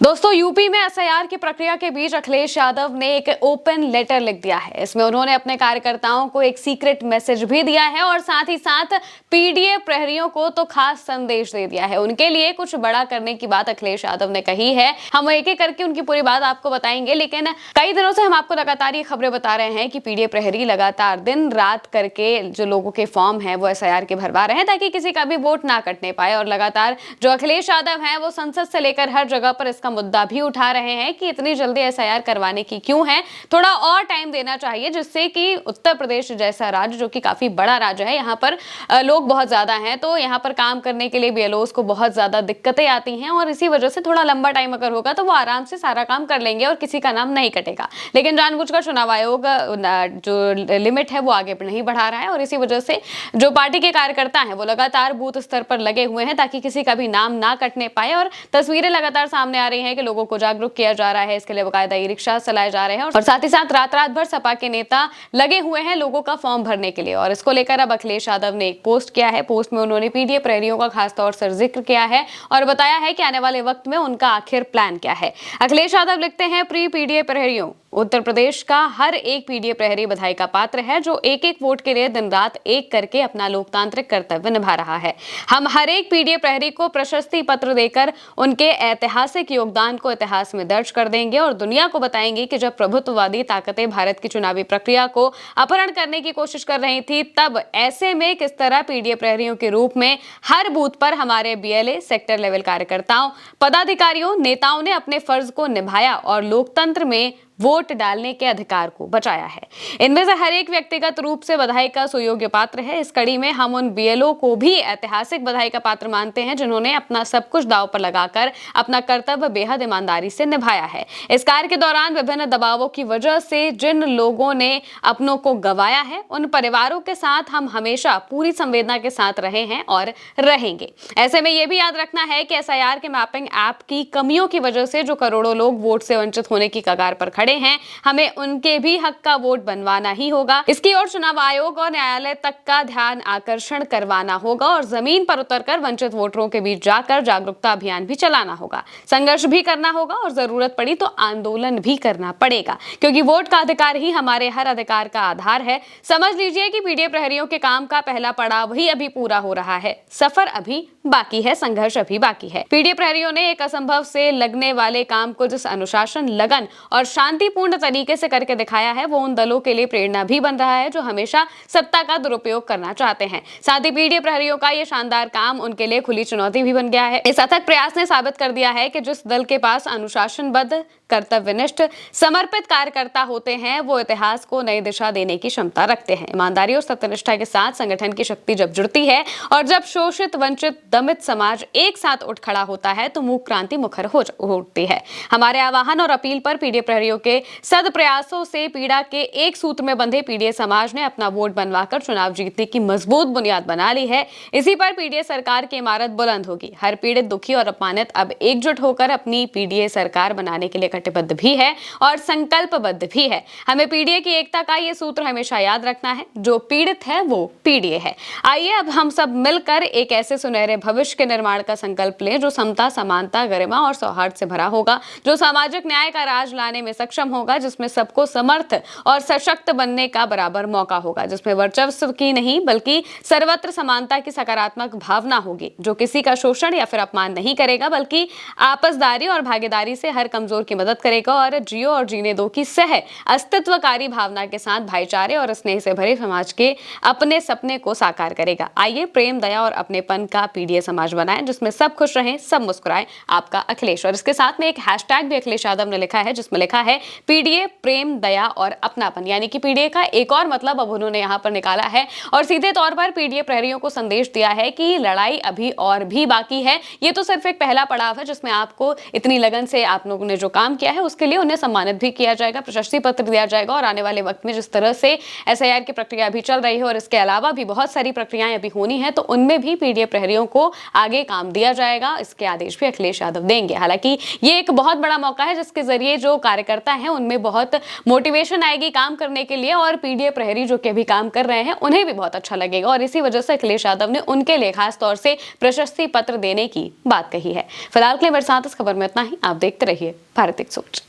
दोस्तों यूपी में एसआईआर की प्रक्रिया के बीच अखिलेश यादव ने एक ओपन लेटर लिख दिया है। इसमें उन्होंने अपने कार्यकर्ताओं को एक सीक्रेट मैसेज भी दिया है और साथ ही साथ पीडीए प्रहरियों को तो खास संदेश दे दिया है। उनके लिए कुछ बड़ा करने की बात अखिलेश यादव ने कही है। हम एक एक करके उनकी पूरी बात आपको बताएंगे, लेकिन कई दिनों से हम आपको लगातार ये खबरें बता रहे हैं कि पीडीए प्रहरी लगातार दिन रात करके जो लोगों के फॉर्म है वो एसआईआर के भरवा रहे हैं ताकि किसी का भी वोट ना कटने पाए। और लगातार जो अखिलेश यादव है वो संसद से लेकर हर जगह पर इसका मुद्दा भी उठा रहे हैं कि इतनी जल्दी एसआईआर करवाने की क्यों है, थोड़ा और टाइम देना चाहिए, जिससे कि उत्तर प्रदेश जैसा राज्य जो कि काफी बड़ा राज्य है, यहाँ पर लोग बहुत ज्यादा हैं, तो यहाँ पर काम करने के लिए बीएलओस को बहुत ज्यादा दिक्कतें आती हैं और इसी वजह से थोड़ा लंबा टाइम अगर होगा तो वो आराम से सारा काम कर लेंगे और किसी का नाम नहीं कटेगा। लेकिन जानबूझकर चुनाव आयोग जो लिमिट है वो आगे नहीं बढ़ा रहा है और इसी वजह से जो पार्टी के कार्यकर्ता हैं वो लगातार बूथ स्तर पर लगे हुए हैं ताकि किसी का भी नाम ना कटने पाए। और तस्वीरें लगातार सामने आ रही हैं कि लोगों को जागरूक किया जा रहा है, इसके लिए बकायदा ई रिक्शा चलाए जा रहे हैं और साथ ही साथ रात रात भर सपा के नेता लगे हुए हैं लोगों का फॉर्म भरने के लिए। और इसको लेकर अब अखिलेश यादव ने एक पोस्ट किया है। पोस्ट में उन्होंने पीडीए प्रहरियों का खासतौर से जिक्र किया है और बताया है कि आने वाले वक्त में उनका आखिर प्लान क्या है। अखिलेश यादव लिखते हैं, प्री पीडीए प्रहरियों, उत्तर प्रदेश का हर एक पीडीए प्रहरी बधाई का पात्र है जो एक एक वोट के लिए दिन रात एक करके अपना लोकतांत्रिक कर्तव्य निभा रहा है। हम हर एक पीडीए प्रहरी को प्रशस्ति पत्र देकर उनके ऐतिहासिक योगदान को इतिहास में दर्ज कर देंगे और दुनिया को बताएंगे कि जब प्रभुत्ववादी ताकतें भारत की चुनावी प्रक्रिया को अपहरण करने की कोशिश कर रही थी, तब ऐसे में किस तरह पीडीए प्रहरियों के रूप में हर बूथ पर हमारे बीएलए, सेक्टर लेवल कार्यकर्ताओं, पदाधिकारियों, नेताओं ने अपने फर्ज को निभाया और लोकतंत्र में वोट डालने के अधिकार को बचाया है। इनमें से हर एक व्यक्तिगत रूप से बधाई का सुयोग्य पात्र है। इस कड़ी में हम उन बीएलओ को भी ऐतिहासिक बधाई का पात्र मानते हैं जिन्होंने अपना सब कुछ दांव पर लगाकर अपना कर्तव्य बेहद ईमानदारी से निभाया है। इस कार्य के दौरान विभिन्न दबावों की वजह से जिन लोगों ने अपनों को गंवाया है, उन परिवारों के साथ हम हमेशा पूरी संवेदना के साथ रहे हैं और रहेंगे। ऐसे में यह भी याद रखना है कि एसआईआर के मैपिंग ऐप की कमियों की वजह से जो करोड़ों लोग वोट से वंचित होने की कगार पर खड़े हैं, हमें उनके भी हक का वोट बनवाना ही होगा। इसकी ओर चुनाव आयोग और न्यायालय तक का ध्यान आकर्षण करवाना होगा और जमीन पर उतरकर वंचित वोटरों के बीच जाकर जागरूकता अभियान भी चलाना होगा। संघर्ष भी करना होगा और जरूरत पड़ी तो आंदोलन भी करना पड़ेगा, क्योंकि वोट का अधिकार ही हमारे हर अधिकार का आधार है। समझ लीजिए कि पीडीए प्रहरियों के काम का पहला पड़ाव ही अभी पूरा हो रहा है। सफर अभी बाकी है, संघर्ष अभी बाकी है। पीडीए प्रहरियों ने एक असंभव से लगने वाले काम को जिस अनुशासन, लगन और शांतिपूर्ण तरीके से करके दिखाया है, वो उन दलों के लिए प्रेरणा भी बन रहा है जो हमेशा सत्ता का दुरुपयोग करना चाहते हैं। साथ ही पीडीए प्रहरियों का ये शानदार काम उनके लिए खुली चुनौती भी बन गया है। इस अथक प्रयास ने साबित कर दिया है कि जिस दल के पास अनुशासनबद्ध, कर्तव्यनिष्ठ, समर्पित कार्यकर्ता होते हैं, वो इतिहास को नई दिशा देने की क्षमता रखते हैं। ईमानदारी और सत्यनिष्ठा के साथ संगठन की शक्ति जब जुड़ती है और जब शोषित, वंचित, दमित समाज एक साथ उठ खड़ा होता है तो मूक क्रांति मुखर हो उठती है। हमारे आह्वान और अपील पर पीडीए प्रहरियों के सद प्रयासों से पीड़ा के एक सूत्र में बंधे पीडीए समाज ने अपना वोट बनवाकर चुनाव जीतने की मजबूत बुनियाद बना ली है। इसी पर पीडीए सरकार की इमारत बुलंद होगी। हर पीड़ित, दुखी और अपमानित अब एकजुट होकर अपनी पीडीए सरकार बनाने के लिए कटिबद्ध भी है और संकल्पबद्ध भी है। हमें पीडीए की एकता का ये सूत्र हमेशा याद रखना है, जो पीड़ित है वो पीडीए है। आइए अब हम सब मिलकर एक ऐसे सुनहरे भविष्य के निर्माण का संकल्प लें जो समता, समानता, गरिमा और सौहार्द से भरा होगा, जो सामाजिक न्याय का राज लाने में सक्षम होगा, जिसमें सबको समर्थ और सशक्त बनने का बराबर मौका होगा, जिसमें वर्चस्व की नहीं बल्कि सर्वत्र समानता की सकारात्मक भावना होगी, जो किसी का शोषण या फिर अपमान नहीं करेगा बल्कि आपसदारी और भागीदारी से हर कमजोर की मदद करेगा और जियो और जीने दो की सह अस्तित्वकारी भावना के साथ भाईचारे और स्नेह से भरे समाज के अपने सपने को साकार करेगा। आइए प्रेम, दया और अपनेपन का पीडीए समाज बनाएं जिसमें सब खुश रहें, सब मुस्कुराएं। आपका अखिलेश। और इसके साथ में एक हैशटैग भी अखिलेश यादव ने लिखा है जिसमें लिखा है पीडीए, प्रेम, दया और अपनापन। यानी कि पीडीए का एक और मतलब अब उन्होंने यहाँ पर निकाला है और सीधे तौर पर पीडीए प्रहरियों को संदेश दिया है कि लड़ाई अभी और भी बाकी है। ये तो सिर्फ एक पहला पड़ाव है जिसमें आपको इतनी लगन से आप लोगों ने जो काम किया है उसके लिए उन्हें सम्मानित भी किया जाएगा, प्रशस्ति पत्र दिया जाएगा और आने वाले वक्त में जिस तरह से एसआईआर की प्रक्रिया अभी चल रही है और इसके अलावा भी बहुत सारी प्रक्रियाएं अभी होनी है, तो उनमें भी पीडीए प्रहरियों को आगे काम दिया जाएगा। इसके आदेश भी अखिलेश यादव देंगे। हालांकि ये एक बहुत बड़ा मौका है जिसके जरिए जो कार्यकर्ता हैं उनमें बहुत मोटिवेशन आएगी काम करने के लिए, और पीडीए प्रहरी जो कि अभी काम कर रहे हैं उन्हें भी बहुत अच्छा लगेगा, और इसी वजह से अखिलेश यादव ने उनके लिए खास तौर से प्रशस्ति पत्र देने की बात कही है। फिलहाल के लिए मेरे साथ इस खबर में इतना ही। आप देखते रहिए भारत एक सोच।